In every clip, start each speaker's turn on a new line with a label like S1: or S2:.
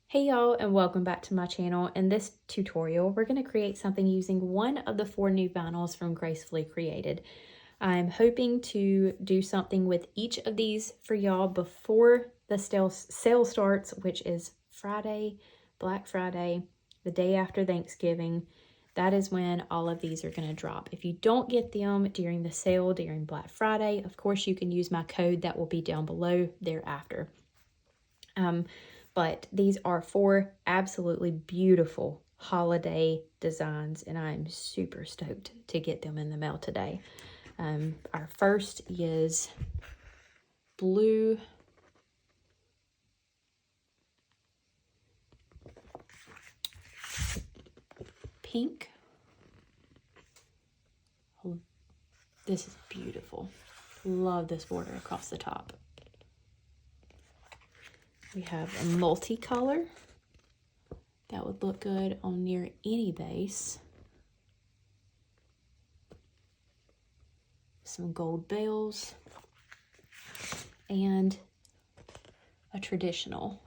S1: Hey y'all, and welcome back to my channel. In this tutorial, we're going to create something using one of the 4 new vinyls from Gracefully Created. I'm hoping to do something with each of these for y'all before the sale starts, which is Friday, Black Friday, the day after Thanksgiving. That is when all of these are going to drop. If you don't get them during the sale, during Black Friday, of course you can use my code that will be down below thereafter. But these are 4 absolutely beautiful holiday designs, and I'm super stoked to get them in the mail today. Our first is blue, pink. Oh, this is beautiful. Love this border across the top. We have a multicolor that would look good on near any base. Some gold bells and a traditional.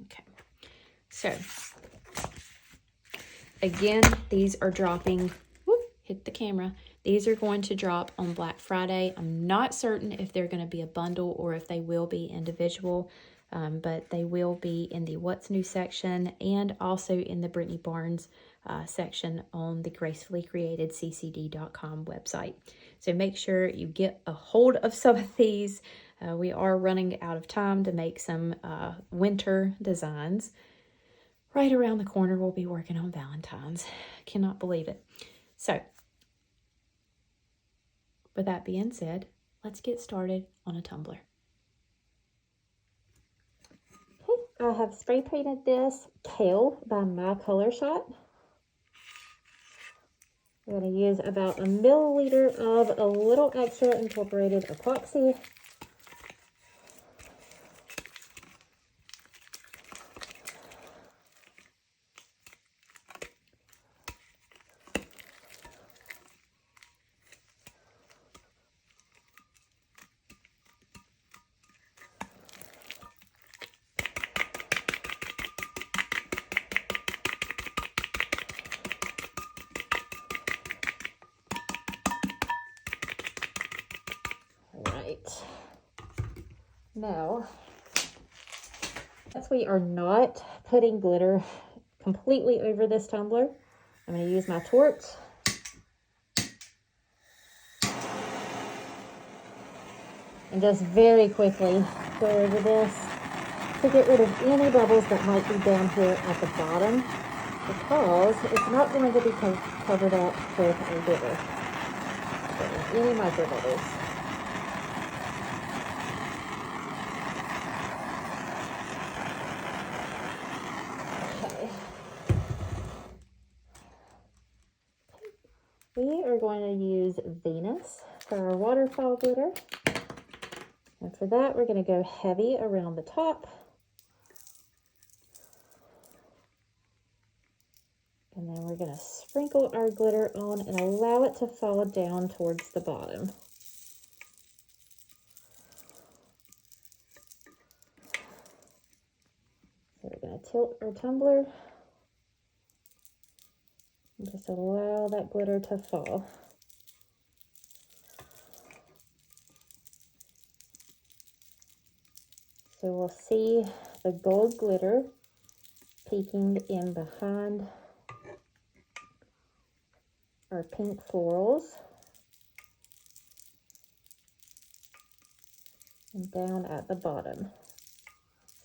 S1: Okay, so again, these are dropping, whoop, hit the camera. These are going to drop on Black Friday. I'm not certain if they're going to be a bundle or if they will be individual, but they will be in the What's New section and also in the Brittany Barnes section on the Gracefully Created ccd.com website. So make sure you get a hold of some of these. We are running out of time to make some winter designs. Right around the corner, we'll be working on Valentine's. Cannot believe it. So, with that being said, let's get started on a tumbler.
S2: Okay, I have spray painted this Kale by My Color Shot. I'm going to use about a milliliter of a little extra incorporated epoxy. Now, since we are not putting glitter completely over this tumbler, I'm going to use my torch and just very quickly go over this to get rid of any bubbles that might be down here at the bottom, because it's not going to be covered up with a glitter. So any micro bubbles. We are going to use Venus for our waterfall glitter. And for that, we're going to go heavy around the top. And then we're going to sprinkle our glitter on and allow it to fall down towards the bottom. So we're going to tilt our tumbler and just allow that glitter to fall. So we'll see the gold glitter peeking in behind our pink florals and down at the bottom.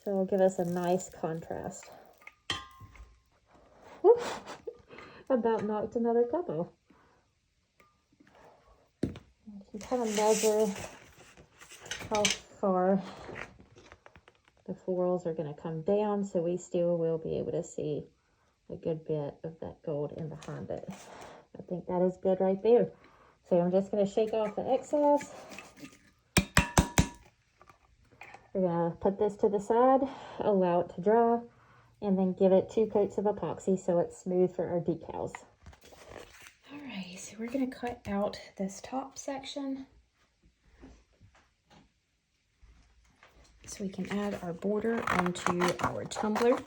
S2: So it'll give us a nice contrast. About knocked another couple. You can kind of measure how far the florals are going to come down, so we still will be able to see a good bit of that gold in behind it. I think that is good right there. So I'm just going to shake off the excess. We're going to put this to the side, allow it to dry, and then give it 2 coats of epoxy so it's smooth for our decals.
S1: All right, so we're going to cut out this top section. so we can add our border onto our tumbler.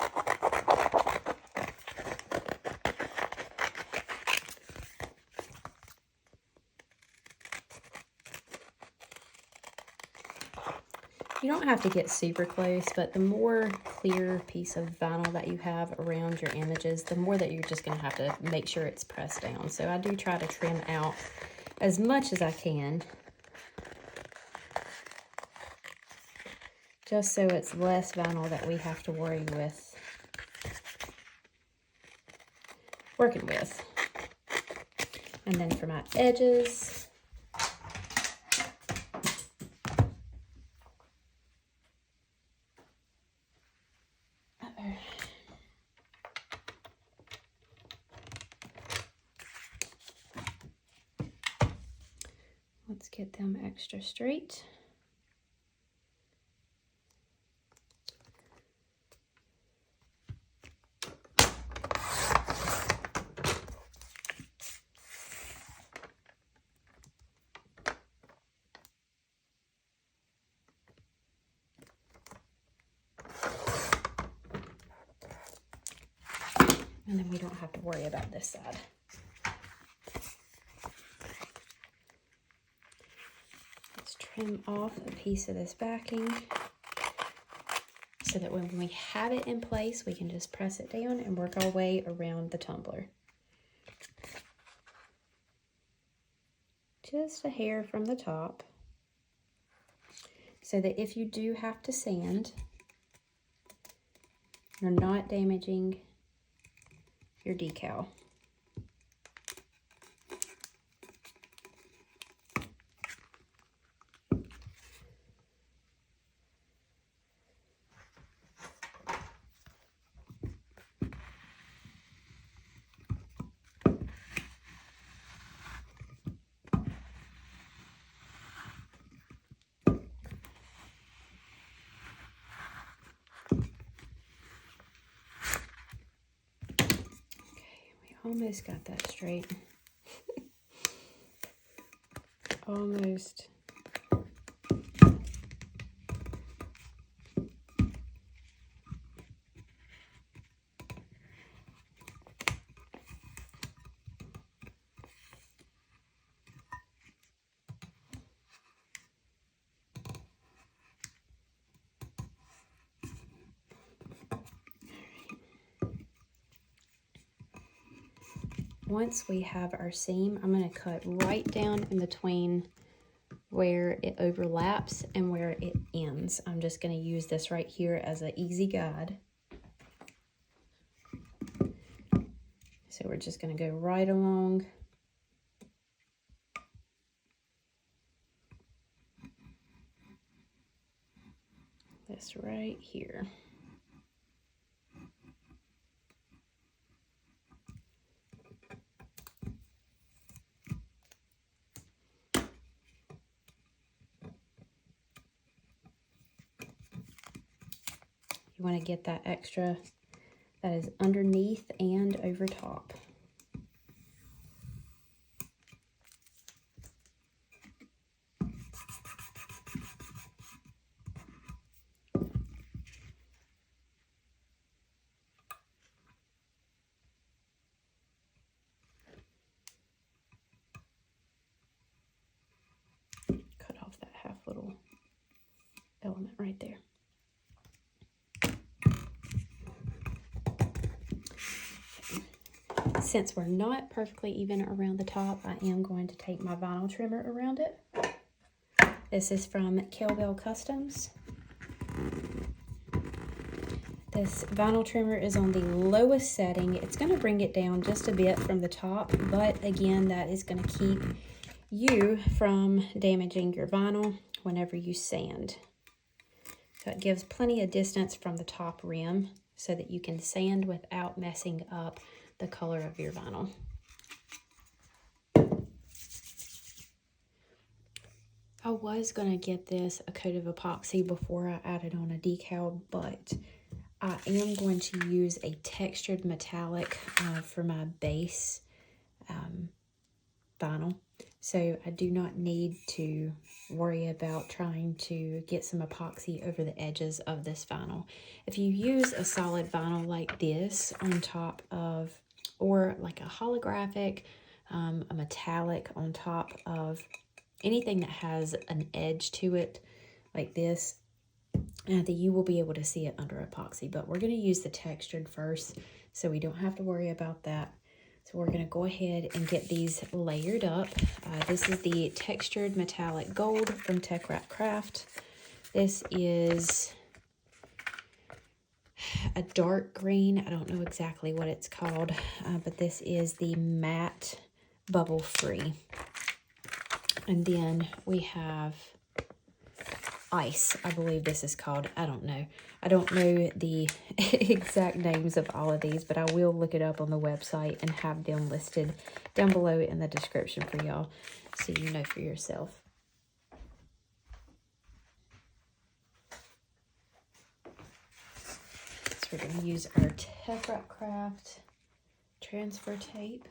S1: You don't have to get super close, but the more clear piece of vinyl that you have around your images, the more that you're just going to have to make sure it's pressed down. So I do try to trim out as much as I can, just so it's less vinyl that we have to worry with working with. And then for my edges, let's get them extra straight. And then we don't have to worry about this side. Let's trim off a piece of this backing so that when we have it in place, we can just press it down and work our way around the tumbler. Just a hair from the top, so that if you do have to sand, you're not damaging your decal. Almost got that straight. Almost. Once we have our seam, I'm going to cut right down in between where it overlaps and where it ends. I'm just going to use this right here as an easy guide. So we're just going to go right along. This right here. You want to get that extra that is underneath and over top. Cut off that half little element right there. Since we're not perfectly even around the top, I am going to take my vinyl trimmer around it. This is from KELLBELL Customs. This vinyl trimmer is on the lowest setting. It's going to bring it down just a bit from the top, but again, that is going to keep you from damaging your vinyl whenever you sand. So it gives plenty of distance from the top rim so that you can sand without messing up the color of your vinyl. I was going to get this a coat of epoxy before I added on a decal, but I am going to use a textured metallic for my base vinyl. So I do not need to worry about trying to get some epoxy over the edges of this vinyl. If you use a solid vinyl like this on top of, or like a holographic, a metallic on top of anything that has an edge to it like this, then you will be able to see it under epoxy. But we're going to use the textured first, so we don't have to worry about that. So we're going to go ahead and get these layered up. This is the textured metallic gold from TECKWRAP Craft. This is a dark green. I don't know exactly what it's called, but this is the matte bubble free. And then we have ice, I believe this is called. I don't know. I don't know the exact names of all of these, but I will look it up on the website and have them listed down below in the description for y'all, so you know for yourself. So we're going to use our TECKWRAP Craft transfer tape.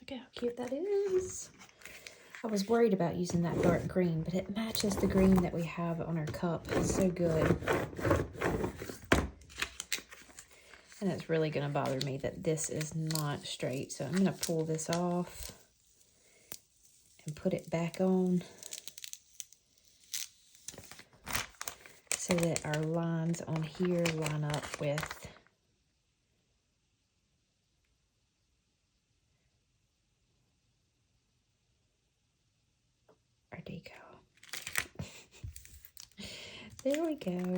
S1: Look how cute that is. I was worried about using that dark green, but it matches the green that we have on our cup. It's so good. And it's really going to bother me that this is not straight. So I'm going to pull this off and put it back on so that our lines on here line up with our decal. There we go.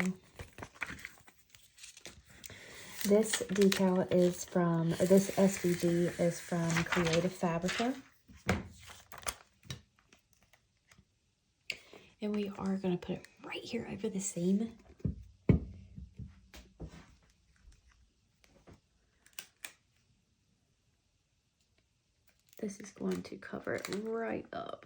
S1: This decal is from, or this SVG is from Creative Fabrica. And we are going to put it right here over the seam. This is going to cover it right up.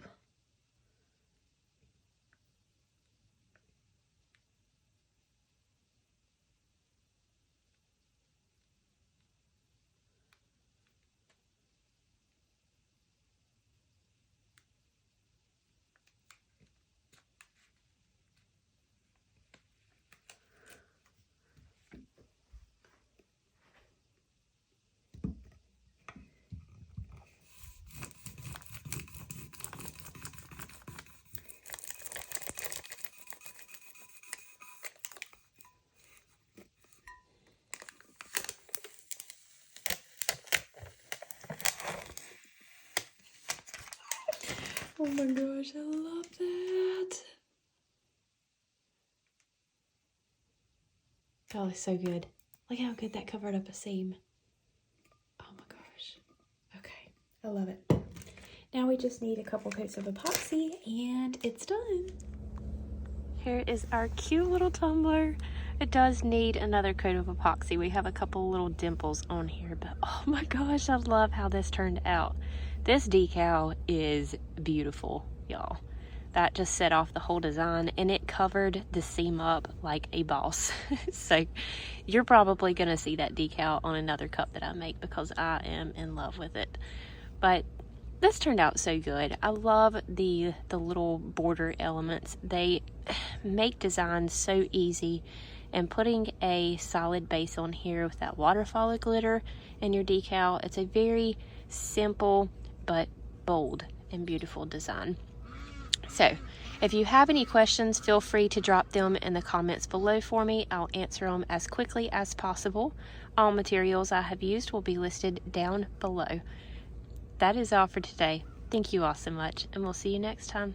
S1: my gosh, I love that. That looks so good. Look how good that covered up a seam. Oh my gosh. Okay, I love it. Now we just need a couple coats of epoxy and it's done. Here is our cute little tumbler. It does need another coat of epoxy. We have a couple little dimples on here, but oh my gosh, I love how this turned out. This decal is beautiful, y'all. That just set off the whole design, and it covered the seam up like a boss. So you're probably gonna see that decal on another cup that I make because I am in love with it. But this turned out so good. I love the little border elements. They make designs so easy, and putting a solid base on here with that waterfall glitter and your decal, it's a very simple but bold and beautiful design. So if you have any questions, feel free to drop them in the comments below for me. I'll answer them as quickly as possible. All materials I have used will be listed down below. That is all for today. Thank you all so much, and we'll see you next time.